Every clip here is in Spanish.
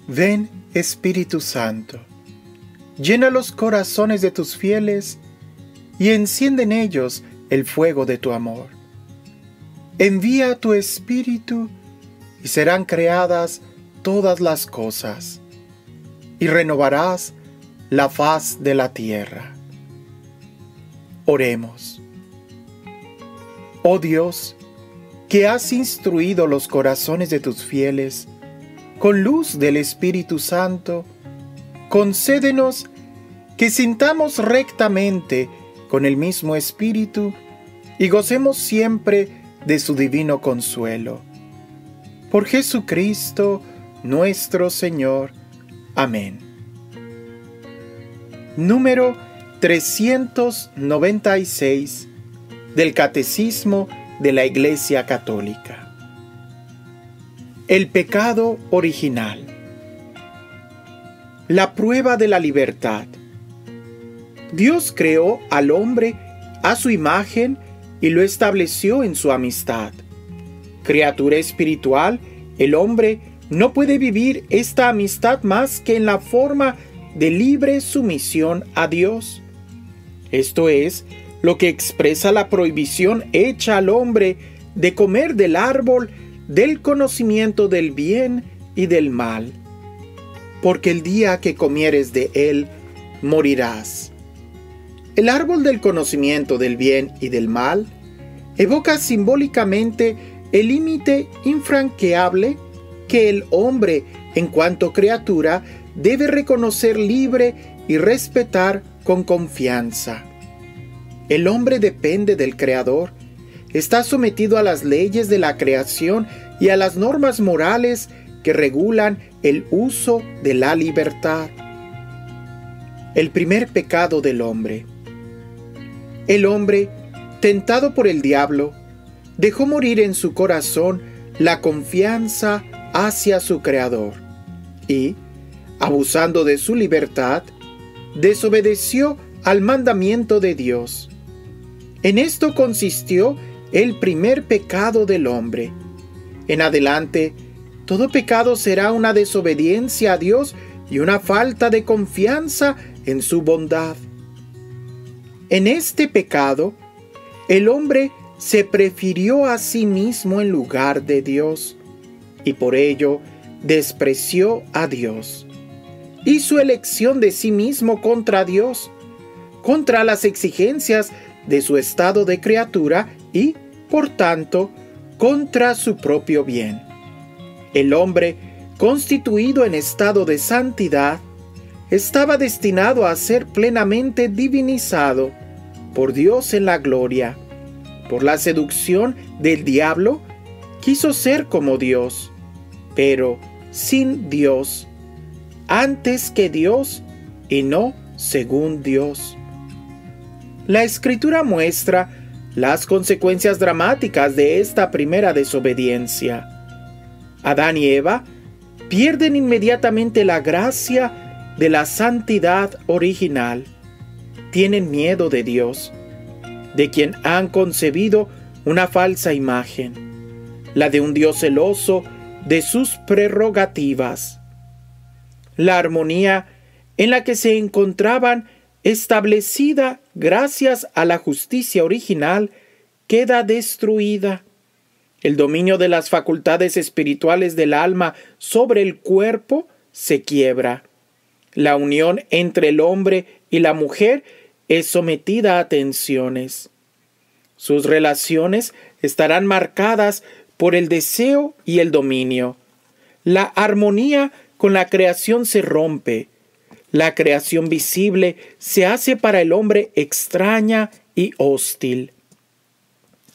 Ven, Espíritu Santo, llena los corazones de tus fieles y enciende en ellos el fuego de tu amor. Envía tu Espíritu y serán creadas todas las cosas, y renovarás la faz de la tierra. Oremos. Oh Dios, que has instruido los corazones de tus fieles con luz del Espíritu Santo, concédenos que sintamos rectamente con el mismo Espíritu y gocemos siempre de su divino consuelo. Por Jesucristo nuestro Señor. Amén. Número 396 del Catecismo de la Iglesia Católica. El pecado original. La prueba de la libertad. Dios creó al hombre a su imagen y lo estableció en su amistad. Criatura espiritual, el hombre no puede vivir esta amistad más que en la forma de libre sumisión a Dios. Esto es lo que expresa la prohibición hecha al hombre de comer del árbol del conocimiento del bien y del mal, porque el día que comieres de él, morirás. El árbol del conocimiento del bien y del mal evoca simbólicamente el límite infranqueable que el hombre, en cuanto criatura, debe reconocer libre y respetar con confianza. El hombre depende del Creador, está sometido a las leyes de la creación y a las normas morales que regulan el uso de la libertad. El primer pecado del hombre. El hombre, tentado por el diablo, dejó morir en su corazón la confianza hacia su Creador y, abusando de su libertad, desobedeció al mandamiento de Dios. En esto consistió el primer pecado del hombre. En adelante, todo pecado será una desobediencia a Dios y una falta de confianza en su bondad. En este pecado, el hombre se prefirió a sí mismo en lugar de Dios, y por ello despreció a Dios. Hizo elección de sí mismo contra Dios, contra las exigencias de su estado de criatura y, por tanto, contra su propio bien. El hombre, constituido en estado de santidad, estaba destinado a ser plenamente divinizado por Dios en la gloria. Por la seducción del diablo, quiso ser como Dios, pero sin Dios, antes que Dios y no según Dios. La Escritura muestra las consecuencias dramáticas de esta primera desobediencia. Adán y Eva pierden inmediatamente la gracia de la santidad original. Tienen miedo de Dios, de quien han concebido una falsa imagen, la de un Dios celoso de sus prerrogativas. La armonía en la que se encontraban establecida gracias a la justicia original queda destruida. El dominio de las facultades espirituales del alma sobre el cuerpo se quiebra. La unión entre el hombre y la mujer es sometida a tensiones. Sus relaciones estarán marcadas por el deseo y el dominio. La armonía con la creación se rompe. La creación visible se hace para el hombre extraña y hostil.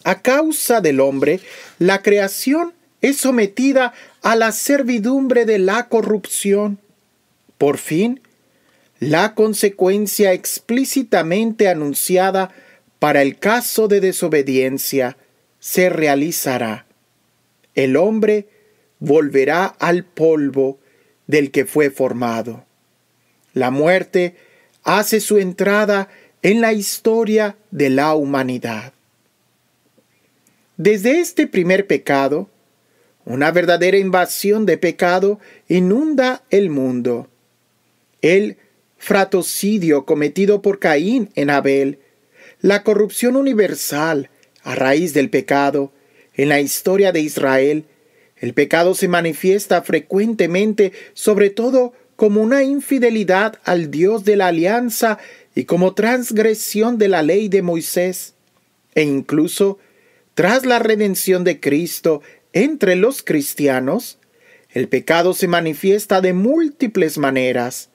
A causa del hombre, la creación es sometida a la servidumbre de la corrupción. Por fin, la consecuencia explícitamente anunciada para el caso de desobediencia se realizará. El hombre volverá al polvo del que fue formado. La muerte hace su entrada en la historia de la humanidad. Desde este primer pecado, Una verdadera invasión de pecado inunda el mundo. El fratricidio cometido por Caín en Abel, la corrupción universal a raíz del pecado en la historia de Israel. El pecado se manifiesta frecuentemente, sobre todo como una infidelidad al Dios de la alianza y como transgresión de la ley de Moisés. E incluso, tras la redención de Cristo entre los cristianos, el pecado se manifiesta de múltiples maneras.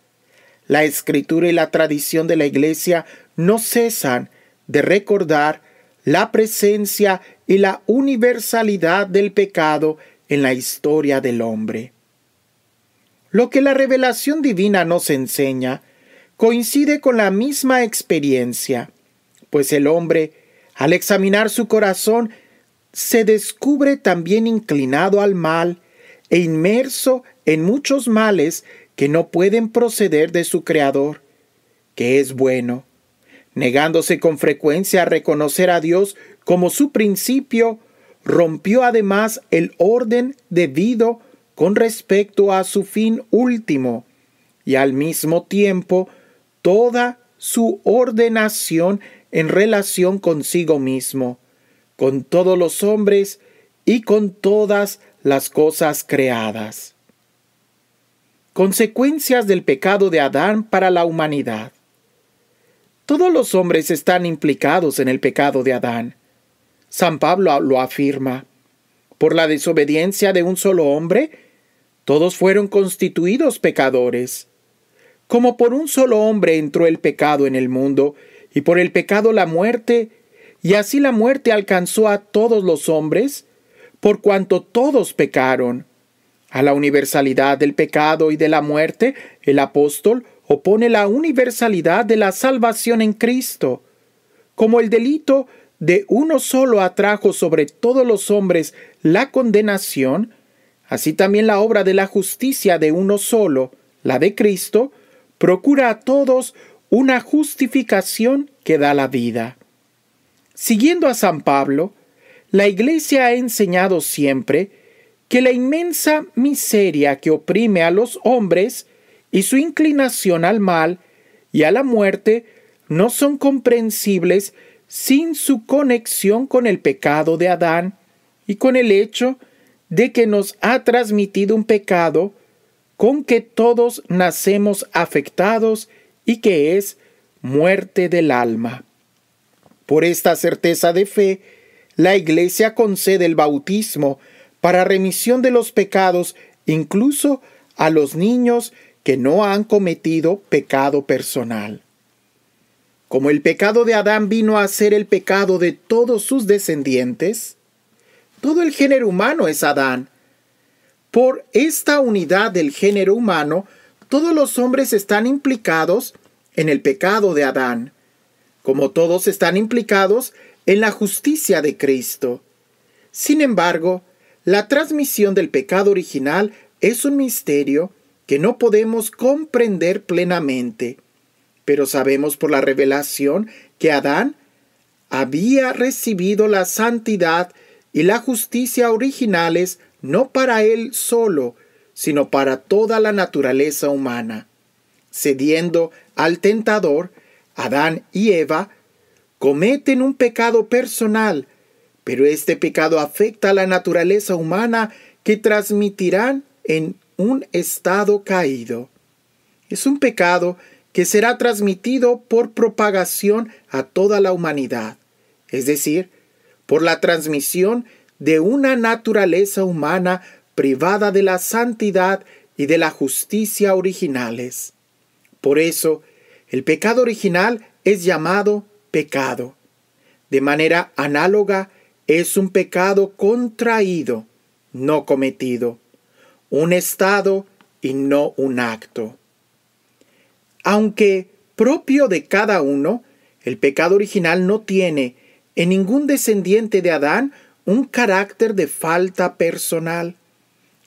La Escritura y la tradición de la Iglesia no cesan de recordar la presencia y la universalidad del pecado en la historia del hombre. Lo que la revelación divina nos enseña coincide con la misma experiencia, pues el hombre, al examinar su corazón, se descubre también inclinado al mal e inmerso en muchos males que no pueden proceder de su Creador, que es bueno. Negándose con frecuencia a reconocer a Dios como su principio, rompió además el orden debido con respecto a su fin último, y al mismo tiempo toda su ordenación en relación consigo mismo, con todos los hombres y con todas las cosas creadas. Consecuencias del pecado de Adán para la humanidad. Todos los hombres están implicados en el pecado de Adán. San Pablo lo afirma. Por la desobediencia de un solo hombre, todos fueron constituidos pecadores. Como por un solo hombre entró el pecado en el mundo, y por el pecado la muerte, y así la muerte alcanzó a todos los hombres, por cuanto todos pecaron. A la universalidad del pecado y de la muerte, el apóstol opone la universalidad de la salvación en Cristo. Como el delito de uno solo atrajo sobre todos los hombres la condenación, así también la obra de la justicia de uno solo, la de Cristo, procura a todos una justificación que da la vida. Siguiendo a San Pablo, la Iglesia ha enseñado siempre que la inmensa miseria que oprime a los hombres y su inclinación al mal y a la muerte no son comprensibles sin su conexión con el pecado de Adán y con el hecho de que nos ha transmitido un pecado con que todos nacemos afectados y que es muerte del alma. Por esta certeza de fe, la Iglesia concede el bautismo para remisión de los pecados incluso a los niños que no han cometido pecado personal. Como el pecado de Adán vino a ser el pecado de todos sus descendientes, todo el género humano es Adán. Por esta unidad del género humano, todos los hombres están implicados en el pecado de Adán, como todos están implicados en la justicia de Cristo. Sin embargo, la transmisión del pecado original es un misterio que no podemos comprender plenamente, pero sabemos por la revelación que Adán había recibido la santidad y la justicia originales no para él solo, sino para toda la naturaleza humana. Cediendo al tentador, Adán y Eva cometen un pecado personal, pero este pecado afecta a la naturaleza humana que transmitirán en un estado caído. Es un pecado que será transmitido por propagación a toda la humanidad, es decir, por la transmisión de una naturaleza humana privada de la santidad y de la justicia originales. Por eso, el pecado original es llamado pecado. De manera análoga, es un pecado contraído, no cometido, un estado y no un acto. Aunque propio de cada uno, el pecado original no tiene en ningún descendiente de Adán un carácter de falta personal.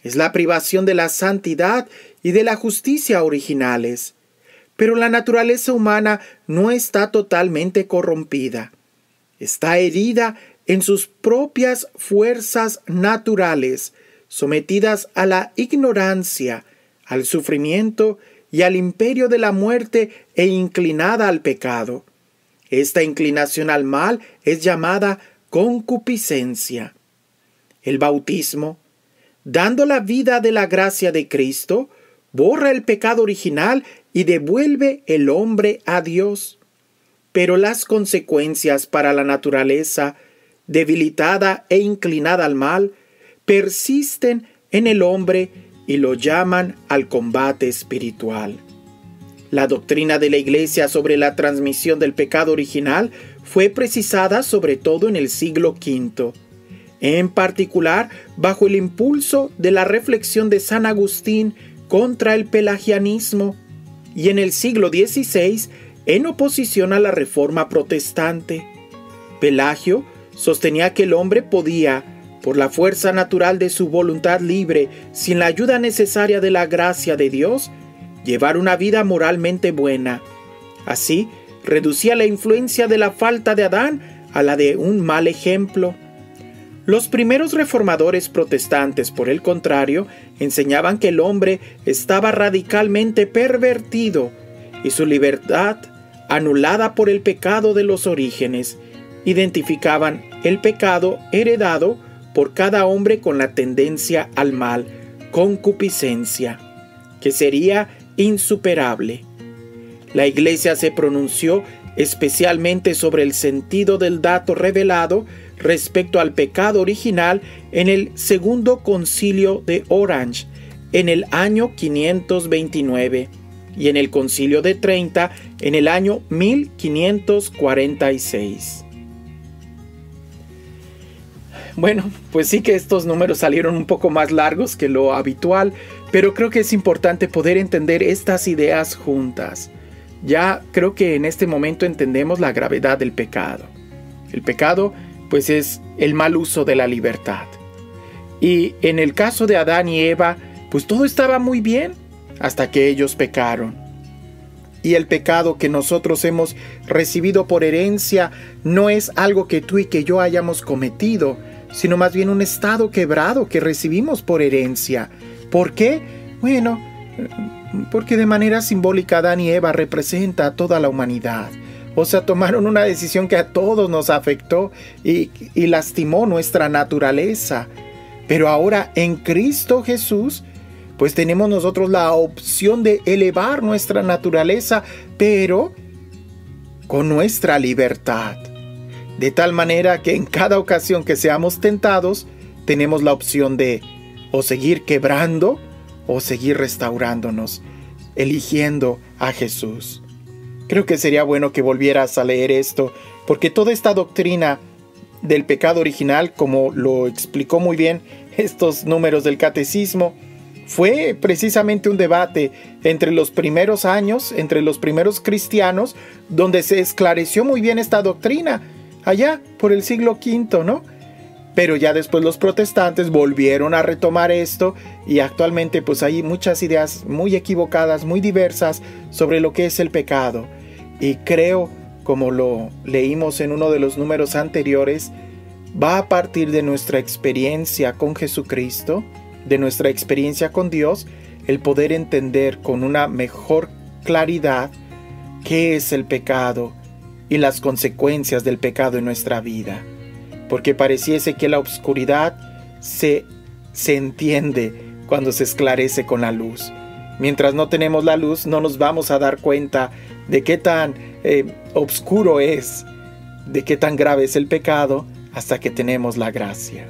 Es la privación de la santidad y de la justicia originales. Pero la naturaleza humana no está totalmente corrompida. Está herida en sus propias fuerzas naturales, sometidas a la ignorancia, al sufrimiento y al imperio de la muerte e inclinada al pecado. Esta inclinación al mal es llamada concupiscencia. El bautismo, dando la vida de la gracia de Cristo, borra el pecado original y devuelve el hombre a Dios. Pero las consecuencias para la naturaleza, debilitada e inclinada al mal, persisten en el hombre y lo llaman al combate espiritual. La doctrina de la Iglesia sobre la transmisión del pecado original fue precisada sobre todo en el siglo V, en particular bajo el impulso de la reflexión de San Agustín contra el pelagianismo, y en el siglo XVI en oposición a la Reforma protestante. Pelagio sostenía que el hombre podía, por la fuerza natural de su voluntad libre, sin la ayuda necesaria de la gracia de Dios, llevar una vida moralmente buena. Así, reducía la influencia de la falta de Adán a la de un mal ejemplo. Los primeros reformadores protestantes, por el contrario, enseñaban que el hombre estaba radicalmente pervertido y su libertad anulada por el pecado de los orígenes. Identificaban el pecado heredado por cada hombre con la tendencia al mal, concupiscencia, que sería insuperable. La Iglesia se pronunció especialmente sobre el sentido del dato revelado respecto al pecado original en el Segundo Concilio de Orange, en el año 529, y en el Concilio de Trento, en el año 1546. Bueno, pues sí que estos números salieron un poco más largos que lo habitual, pero creo que es importante poder entender estas ideas juntas. Ya creo que en este momento entendemos la gravedad del pecado. El pecado, pues, es el mal uso de la libertad. Y en el caso de Adán y Eva, pues todo estaba muy bien hasta que ellos pecaron. Y el pecado que nosotros hemos recibido por herencia no es algo que tú y que yo hayamos cometido, sino más bien un estado quebrado que recibimos por herencia. ¿Por qué? Bueno, porque de manera simbólica Adán y Eva representa a toda la humanidad. O sea, tomaron una decisión que a todos nos afectó y lastimó nuestra naturaleza. Pero ahora en Cristo Jesús, pues tenemos nosotros la opción de elevar nuestra naturaleza, pero con nuestra libertad. De tal manera que en cada ocasión que seamos tentados, tenemos la opción de o seguir quebrando o seguir restaurándonos, eligiendo a Jesús. Creo que sería bueno que volvieras a leer esto, porque toda esta doctrina del pecado original, como lo explicó muy bien estos números del catecismo, fue precisamente un debate entre los primeros años, entre los primeros cristianos, donde se esclareció muy bien esta doctrina, allá por el siglo V, ¿no? Pero ya después los protestantes volvieron a retomar esto y actualmente pues hay muchas ideas muy equivocadas, muy diversas sobre lo que es el pecado. Y creo, como lo leímos en uno de los números anteriores, va a partir de nuestra experiencia con Jesucristo, de nuestra experiencia con Dios, el poder entender con una mejor claridad qué es el pecado y las consecuencias del pecado en nuestra vida. Porque pareciese que la oscuridad se entiende cuando se esclarece con la luz. Mientras no tenemos la luz, no nos vamos a dar cuenta de qué tan oscuro es, de qué tan grave es el pecado, hasta que tenemos la gracia.